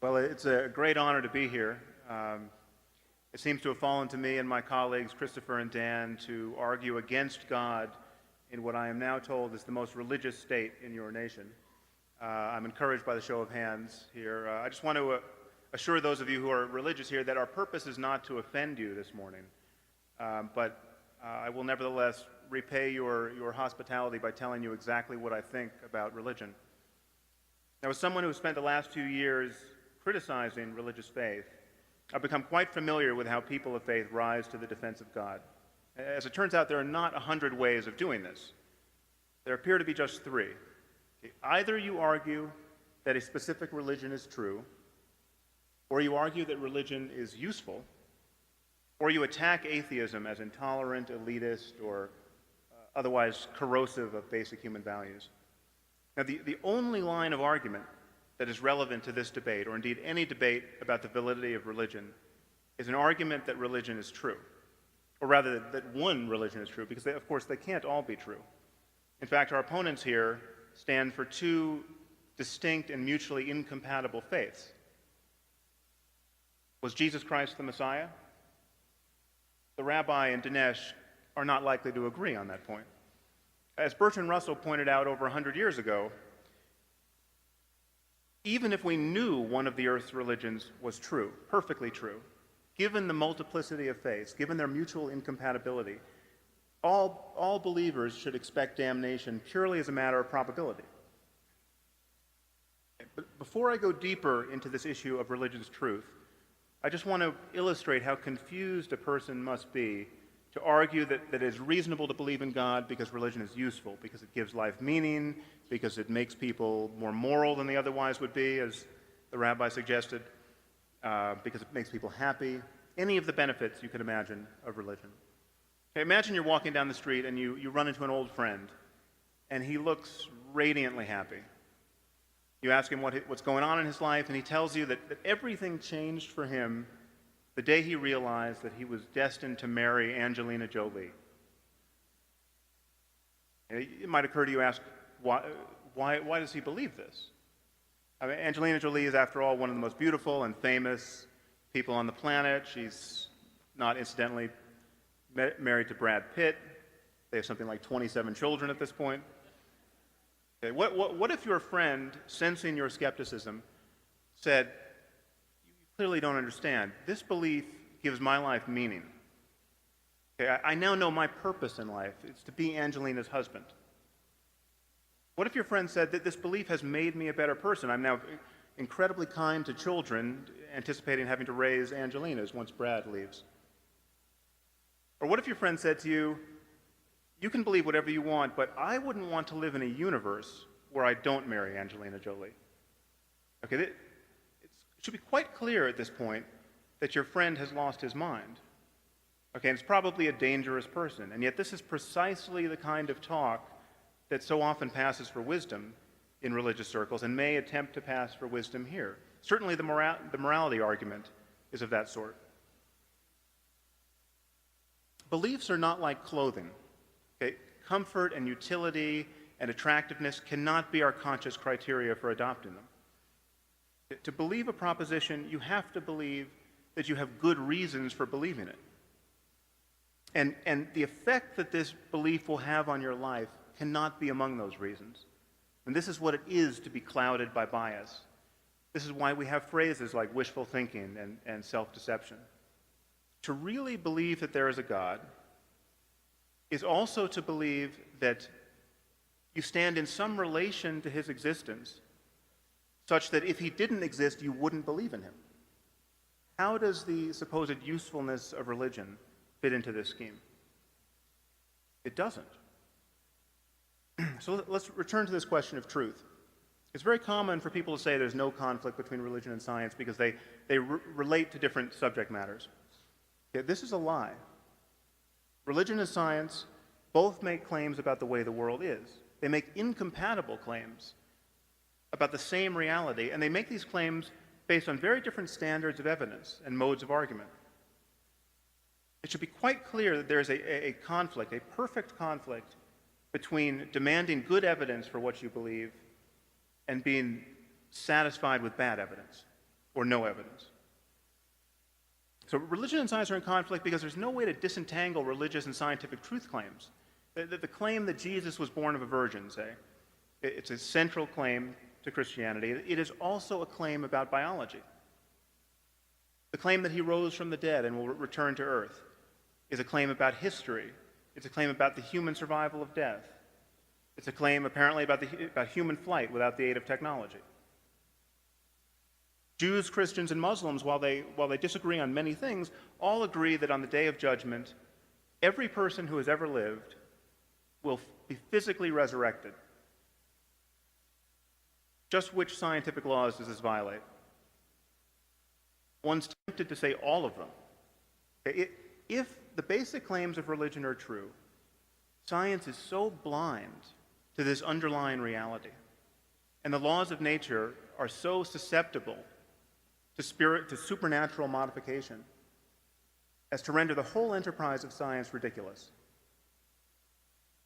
Well, it's a great honor to be here. It seems to have fallen to me and my colleagues, Christopher and Dan, to argue against God in what I am now told is the most religious state in your nation. I'm encouraged by the show of hands here. I just want to assure those of you who are religious here that our purpose is not to offend you this morning, but I will nevertheless repay your hospitality by telling you exactly what I think about religion. Now, as someone who has spent the last 2 years criticizing religious faith, I've become quite familiar with how people of faith rise to the defense of God. As it turns out, there are not 100 ways of doing this. There appear to be just 3. Either you argue that a specific religion is true, or you argue that religion is useful, or you attack atheism as intolerant, elitist, or otherwise corrosive of basic human values. Now, the only line of argument that is relevant to this debate, or indeed any debate about the validity of religion, is an argument that religion is true. Or rather, that one religion is true, because of course they can't all be true. In fact, our opponents here stand for 2 distinct and mutually incompatible faiths. Was Jesus Christ the Messiah? The rabbi and Dinesh are not likely to agree on that point. As Bertrand Russell pointed out over 100 years ago, even if we knew one of the earth's religions was true, perfectly true, given the multiplicity of faiths, given their mutual incompatibility, all believers should expect damnation purely as a matter of probability. But before I go deeper into this issue of religion's truth, I just want to illustrate how confused a person must be to argue that it is reasonable to believe in God because religion is useful, because it gives life meaning, because it makes people more moral than they otherwise would be, as the rabbi suggested, because it makes people happy, any of the benefits you could imagine of religion. Okay, imagine you're walking down the street and you run into an old friend, and he looks radiantly happy. You ask him what's going on in his life, and he tells you that everything changed for him the day he realized that he was destined to marry Angelina Jolie. It might occur to you to ask, why does he believe this? I mean, Angelina Jolie is, after all, one of the most beautiful and famous people on the planet. She's not incidentally married to Brad Pitt. They have something like 27 children at this point. Okay, what if your friend, sensing your skepticism, said, "You clearly don't understand. This belief gives my life meaning. Okay, I now know my purpose in life. It's to be Angelina's husband." What if your friend said that this belief has made me a better person? I'm now incredibly kind to children, anticipating having to raise Angelinas once Brad leaves. Or what if your friend said to you, "You can believe whatever you want, but I wouldn't want to live in a universe where I don't marry Angelina Jolie." Okay, it should be quite clear at this point that your friend has lost his mind. Okay, and it's probably a dangerous person, and yet this is precisely the kind of talk that so often passes for wisdom in religious circles and may attempt to pass for wisdom here. Certainly the morality argument is of that sort. Beliefs are not like clothing. Okay? Comfort and utility and attractiveness cannot be our conscious criteria for adopting them. To believe a proposition, you have to believe that you have good reasons for believing it. And the effect that this belief will have on your life cannot be among those reasons. And this is what it is to be clouded by bias. This is why we have phrases like wishful thinking and self-deception. To really believe that there is a God is also to believe that you stand in some relation to his existence, such that if he didn't exist, you wouldn't believe in him. How does the supposed usefulness of religion fit into this scheme? It doesn't. So let's return to this question of truth. It's very common for people to say there's no conflict between religion and science because they relate to different subject matters. Okay, this is a lie. Religion and science both make claims about the way the world is. They make incompatible claims about the same reality, and they make these claims based on very different standards of evidence and modes of argument. It should be quite clear that there is a conflict, a perfect conflict, between demanding good evidence for what you believe and being satisfied with bad evidence, or no evidence. So religion and science are in conflict because there's no way to disentangle religious and scientific truth claims. The claim that Jesus was born of a virgin, say, it's a central claim to Christianity. It is also a claim about biology. The claim that he rose from the dead and will return to earth is a claim about history. It's a claim about the human survival of death. It's a claim apparently about human flight without the aid of technology. Jews, Christians, and Muslims, while they disagree on many things, all agree that on the day of judgment, every person who has ever lived will be physically resurrected. Just which scientific laws does this violate? One's tempted to say all of them. If the basic claims of religion are true, science is so blind to this underlying reality, and the laws of nature are so susceptible to supernatural modification as to render the whole enterprise of science ridiculous.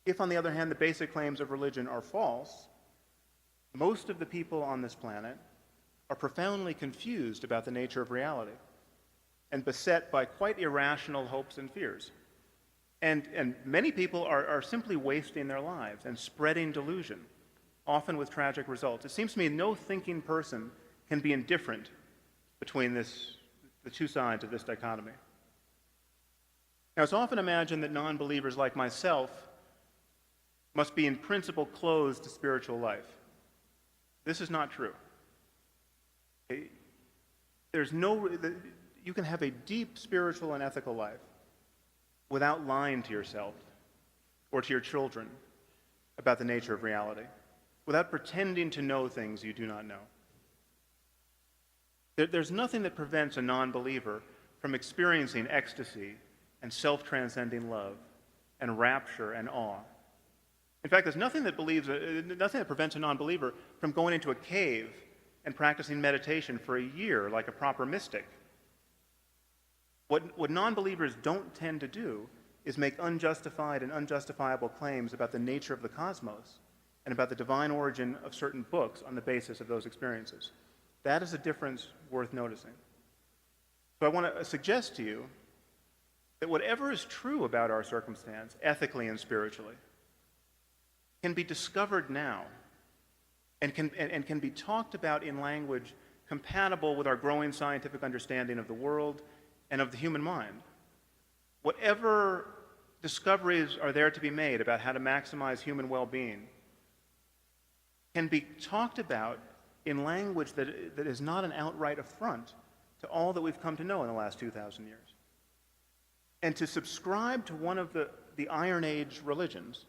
If, on the other hand, the basic claims of religion are false, most of the people on this planet are profoundly confused about the nature of reality and beset by quite irrational hopes and fears. And many people are simply wasting their lives and spreading delusion, often with tragic results. It seems to me no thinking person can be indifferent between the two sides of this dichotomy. Now, it's often imagined that non-believers like myself must be in principle closed to spiritual life. This is not true. You can have a deep spiritual and ethical life without lying to yourself or to your children about the nature of reality, without pretending to know things you do not know. There's nothing that prevents a non-believer from experiencing ecstasy and self-transcending love and rapture and awe. In fact, there's nothing that prevents a non-believer from going into a cave and practicing meditation for a year like a proper mystic. What non-believers don't tend to do is make unjustified and unjustifiable claims about the nature of the cosmos and about the divine origin of certain books on the basis of those experiences. That is a difference worth noticing. So I want to suggest to you that whatever is true about our circumstance, ethically and spiritually, can be discovered now and can be talked about in language compatible with our growing scientific understanding of the world and of the human mind. Whatever discoveries are there to be made about how to maximize human well-being can be talked about in language that is not an outright affront to all that we've come to know in the last 2,000 years. And to subscribe to one of the Iron Age religions,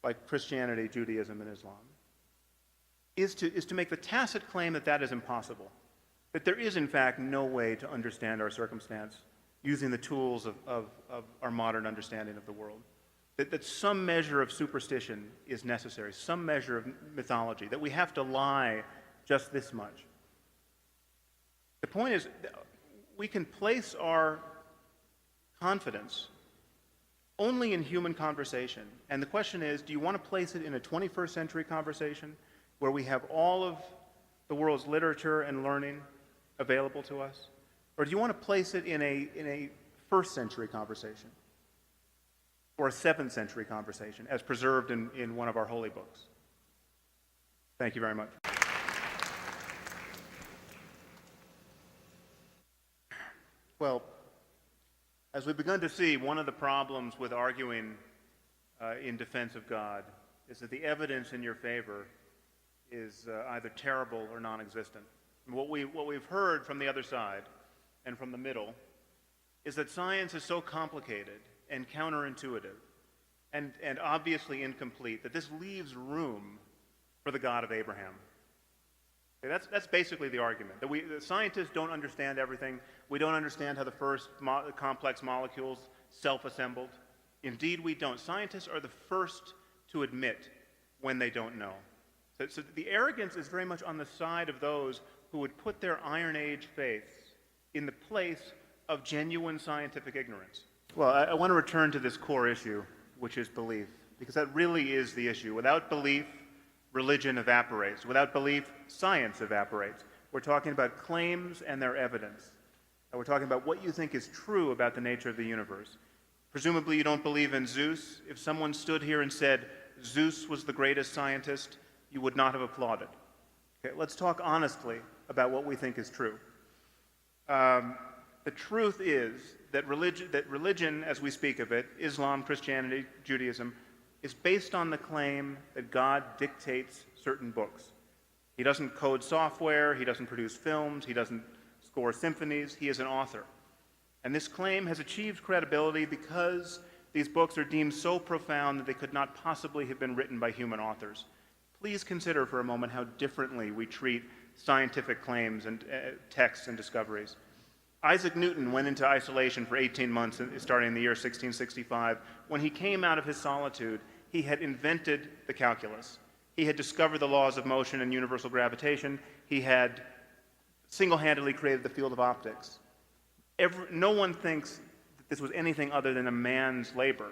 like Christianity, Judaism, and Islam, is to make the tacit claim that that is impossible, that there is, in fact, no way to understand our circumstance using the tools of our modern understanding of the world, that some measure of superstition is necessary, some measure of mythology, that we have to lie just this much. The point is, we can place our confidence only in human conversation. And the question is, do you want to place it in a 21st century conversation where we have all of the world's literature and learning available to us? Or do you want to place it in a first century conversation or a 7th century conversation as preserved in one of our holy books? Thank you very much. Well, as we've begun to see, one of the problems with arguing in defense of God is that the evidence in your favor is either terrible or non-existent. And what we've heard from the other side and from the middle is that science is so complicated and counterintuitive and obviously incomplete that this leaves room for the God of Abraham. Okay, that's basically the argument, that the scientists don't understand everything. We don't understand how the first complex molecules self-assembled. Indeed, we don't. Scientists are the first to admit when they don't know. So the arrogance is very much on the side of those who would put their Iron Age faiths in the place of genuine scientific ignorance. Well, I want to return to this core issue, which is belief, because that really is the issue. Without belief, religion evaporates. Without belief, science evaporates. We're talking about claims and their evidence. We're talking about what you think is true about the nature of the universe. Presumably you don't believe in Zeus. If someone stood here and said Zeus was the greatest scientist, you would not have applauded. Okay, let's talk honestly about what we think is true. The truth is that religion, as we speak of it, Islam, Christianity, Judaism, is based on the claim that God dictates certain books. He doesn't code software, he doesn't produce films, he doesn't score symphonies, he is an author. And this claim has achieved credibility because these books are deemed so profound that they could not possibly have been written by human authors. Please consider for a moment how differently we treat scientific claims and texts and discoveries. Isaac Newton went into isolation for 18 months starting in the year 1665. When he came out of his solitude, he had invented the calculus. He had discovered the laws of motion and universal gravitation. He had single-handedly created the field of optics. No one thinks that this was anything other than a man's labor.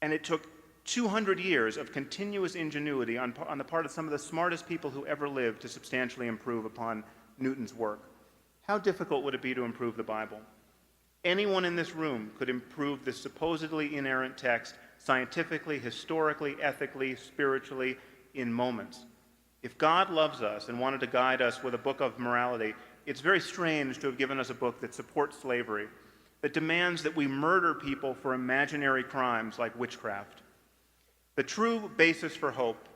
And it took 200 years of continuous ingenuity on the part of some of the smartest people who ever lived to substantially improve upon Newton's work. How difficult would it be to improve the Bible? Anyone in this room could improve this supposedly inerrant text scientifically, historically, ethically, spiritually, in moments. If God loves us and wanted to guide us with a book of morality, it's very strange to have given us a book that supports slavery, that demands that we murder people for imaginary crimes like witchcraft. The true basis for hope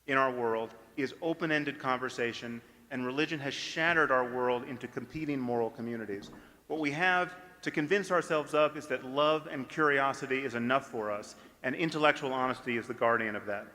in our world is open-ended conversation, and religion has shattered our world into competing moral communities. What we have to convince ourselves of is that love and curiosity is enough for us, and intellectual honesty is the guardian of that.